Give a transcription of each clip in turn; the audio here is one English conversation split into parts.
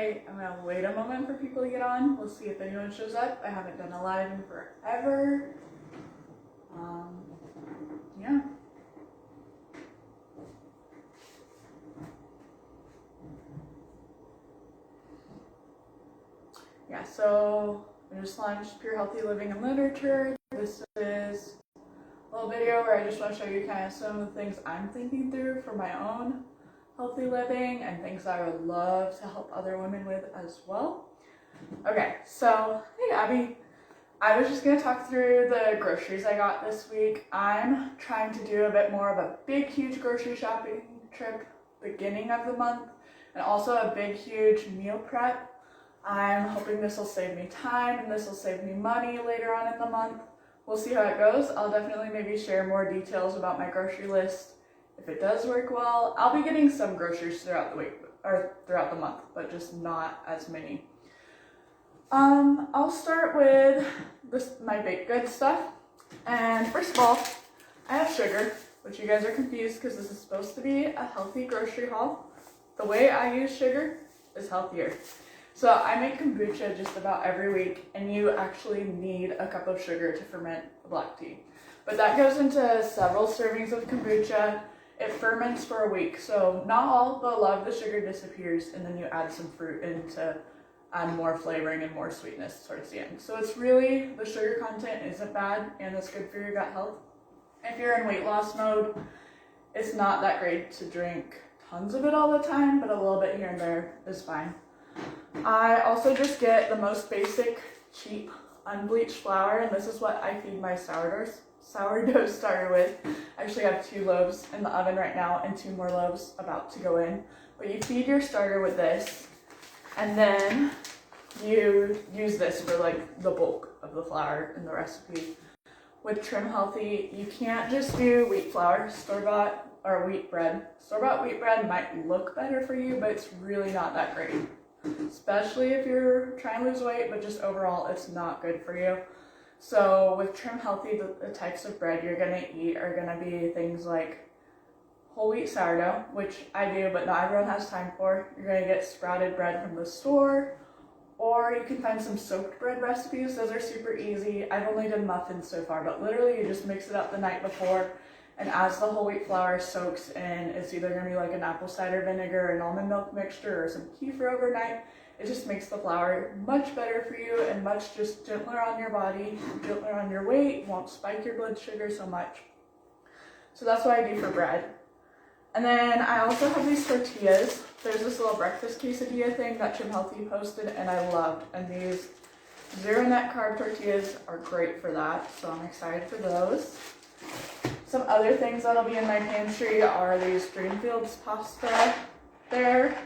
I'm gonna wait a moment for people to get on. We'll see if anyone shows up. I haven't done a live in forever. Yeah. Yeah, so I just launched Pure Healthy Living and Literature. This is a little video where I just want to show you kind of some of the things I'm thinking through for my own healthy living and things I would love to help other women with as well. Okay, so hey Abby, I was just going to talk through the groceries I got this week. I'm trying to do a bit more of a big, huge grocery shopping trip beginning of the month and also a big, huge meal prep. I'm hoping this will save me time and this will save me money later on in the month. We'll see how it goes. I'll definitely maybe share more details about my grocery list. If it does work well, I'll be getting some groceries throughout the week or throughout the month, but just not as many. I'll start with my baked goods stuff. And first of all, I have sugar, which you guys are confused because this is supposed to be a healthy grocery haul. The way I use sugar is healthier. So I make kombucha just about every week, and you actually need a cup of sugar to ferment a black tea. But that goes into several servings of kombucha. It ferments for a week, so not all, but a lot of the sugar disappears, and then you add some fruit in to add more flavoring and more sweetness towards the end. So it's really, the sugar content isn't bad, and it's good for your gut health. If you're in weight loss mode, it's not that great to drink tons of it all the time, but a little bit here and there is fine. I also just get the most basic, cheap, unbleached flour, and this is what I feed my sourdough starter with. I actually have 2 loaves in the oven right now and 2 more loaves about to go in. But you feed your starter with this, and then you use this for like the bulk of the flour in the recipe. With Trim Healthy, you can't just do wheat flour, store-bought, or wheat bread. Store-bought wheat bread might look better for you, but it's really not that great. Especially if you're trying to lose weight, but just overall it's not good for you. So with Trim Healthy, the types of bread you're gonna eat are gonna be things like whole wheat sourdough, which I do, but not everyone has time for. You're gonna get sprouted bread from the store, or you can find some soaked bread recipes. Those are super easy. I've only done muffins so far, but literally you just mix it up the night before, and as the whole wheat flour soaks in, it's either gonna be like an apple cider vinegar, an almond milk mixture, or some kefir overnight. It just makes the flour much better for you and much just gentler on your body, gentler on your weight, won't spike your blood sugar so much. So that's what I do for bread. And then I also have these tortillas. There's this little breakfast quesadilla thing that Trim Healthy posted and I loved. And these 0 net carb tortillas are great for that. So I'm excited for those. Some other things that'll be in my pantry are these Dreamfields pasta. They're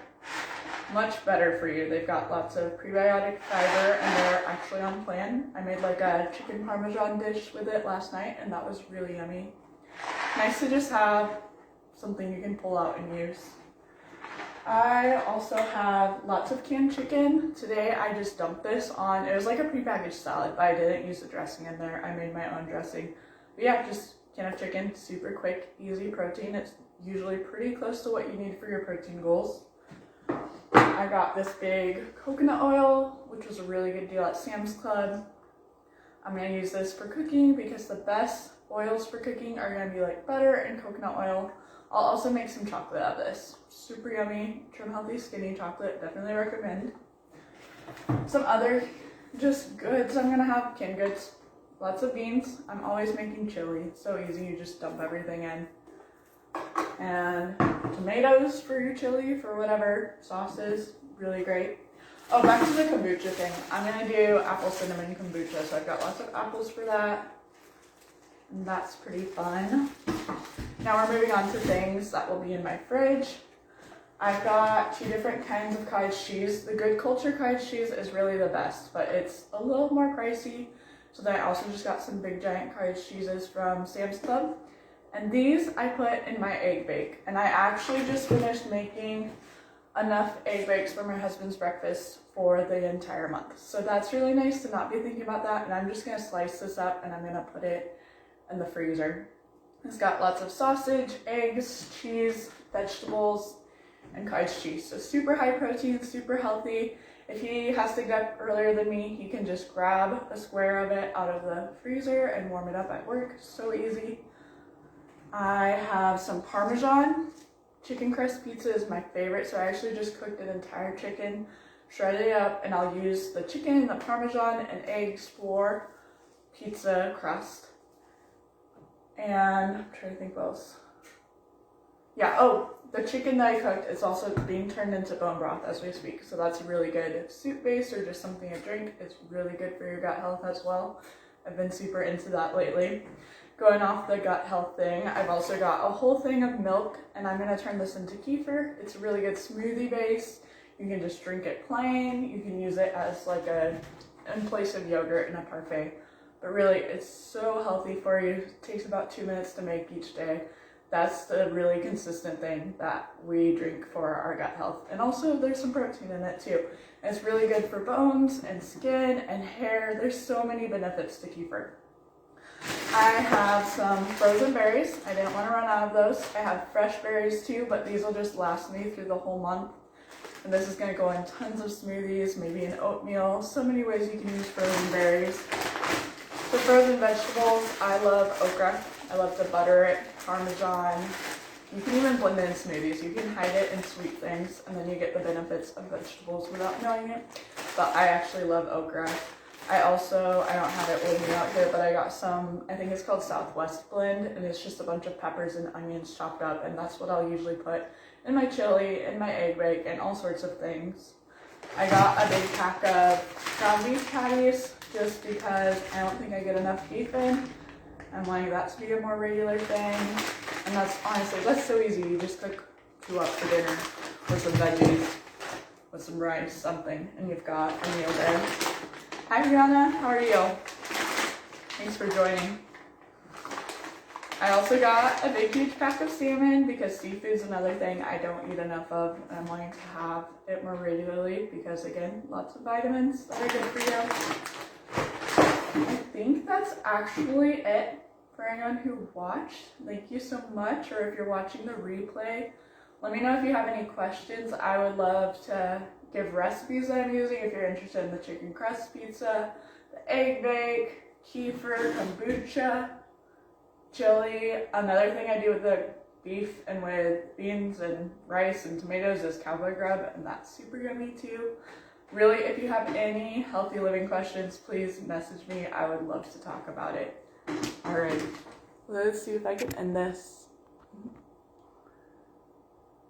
much better for you. They've got lots of prebiotic fiber and they're actually on plan. I made like a chicken parmesan dish with it last night and that was really yummy. Nice to just have something you can pull out and use. I also have lots of canned chicken. Today I just dumped this on, it was like a prepackaged salad, but I didn't use the dressing in there. I made my own dressing. But yeah, just can of chicken, super quick, easy protein. It's usually pretty close to what you need for your protein goals. I got this big coconut oil, which was a really good deal at Sam's Club. I'm going to use this for cooking because the best oils for cooking are going to be like butter and coconut oil. I'll also make some chocolate out of this. Super yummy, Trim Healthy skinny chocolate, definitely recommend. Some other just goods I'm going to have, canned goods. Lots of beans. I'm always making chili. It's so easy, you just dump everything in. And tomatoes for your chili, for whatever sauces, really great. Oh, back to the kombucha thing. I'm gonna do apple cinnamon kombucha, so I've got lots of apples for that. And that's pretty fun. Now we're moving on to things that will be in my fridge. I've got 2 different kinds of cottage cheese. The Good Culture cottage cheese is really the best, but it's a little more pricey. So then I also just got some big giant cottage cheeses from Sam's Club. And these I put in my egg bake. And I actually just finished making enough egg bakes for my husband's breakfast for the entire month. So that's really nice to not be thinking about that. And I'm just gonna slice this up and I'm gonna put it in the freezer. It's got lots of sausage, eggs, cheese, vegetables. and cottage cheese. So super high protein, super healthy. If he has to get up earlier than me, he can just grab a square of it out of the freezer and warm it up at work. So easy. I have some Parmesan. Chicken crust pizza is my favorite, so I actually just cooked an entire chicken, shredded it up, and I'll use the chicken, the Parmesan, and eggs for pizza crust. And I'm trying to think what else. Yeah, oh, the chicken that I cooked is also being turned into bone broth as we speak, so that's really good. Soup base or just something to drink is really good for your gut health as well. I've been super into that lately. Going off the gut health thing, I've also got a whole thing of milk, and I'm gonna turn this into kefir. It's a really good smoothie base. You can just drink it plain. You can use it as like in place of yogurt in a parfait. But really, it's so healthy for you. It takes about 2 minutes to make each day. That's the really consistent thing that we drink for our gut health. And also there's some protein in it too. And it's really good for bones and skin and hair. There's so many benefits to kefir. I have some frozen berries. I didn't want to run out of those. I have fresh berries too, but these will just last me through the whole month. And this is going to go in tons of smoothies, maybe in oatmeal. So many ways you can use frozen berries. For frozen vegetables, I love okra. I love to butter it, Parmesan. You can even blend it in smoothies. You can hide it in sweet things, and then you get the benefits of vegetables without knowing it. But I actually love okra. I don't have it with me out here, but I got some, I think it's called Southwest Blend, and it's just a bunch of peppers and onions chopped up, and that's what I'll usually put in my chili, in my egg bake, and all sorts of things. I got a big pack of ground beef patties, just because I don't think I get enough beef in. I'm wanting that to be a more regular thing. And that's so easy. You just cook 2 up for dinner with some veggies, with some rice, something, and you've got a meal there. Hi Brianna, how are you? Thanks for joining. I also got a big huge pack of salmon because seafood's another thing I don't eat enough of, and I'm wanting to have it more regularly because, again, lots of vitamins that are good for you. I think that's actually it for anyone who watched. Thank you so much. Or if you're watching the replay, let me know if you have any questions. I would love to give recipes that I'm using if you're interested in the chicken crust pizza, the egg bake, kefir, kombucha, chili. Another thing I do with the beef and with beans and rice and tomatoes is cowboy grub, and that's super yummy too. Really, if you have any healthy living questions, please message me. I would love to talk about it. All right, let's see if I can end this.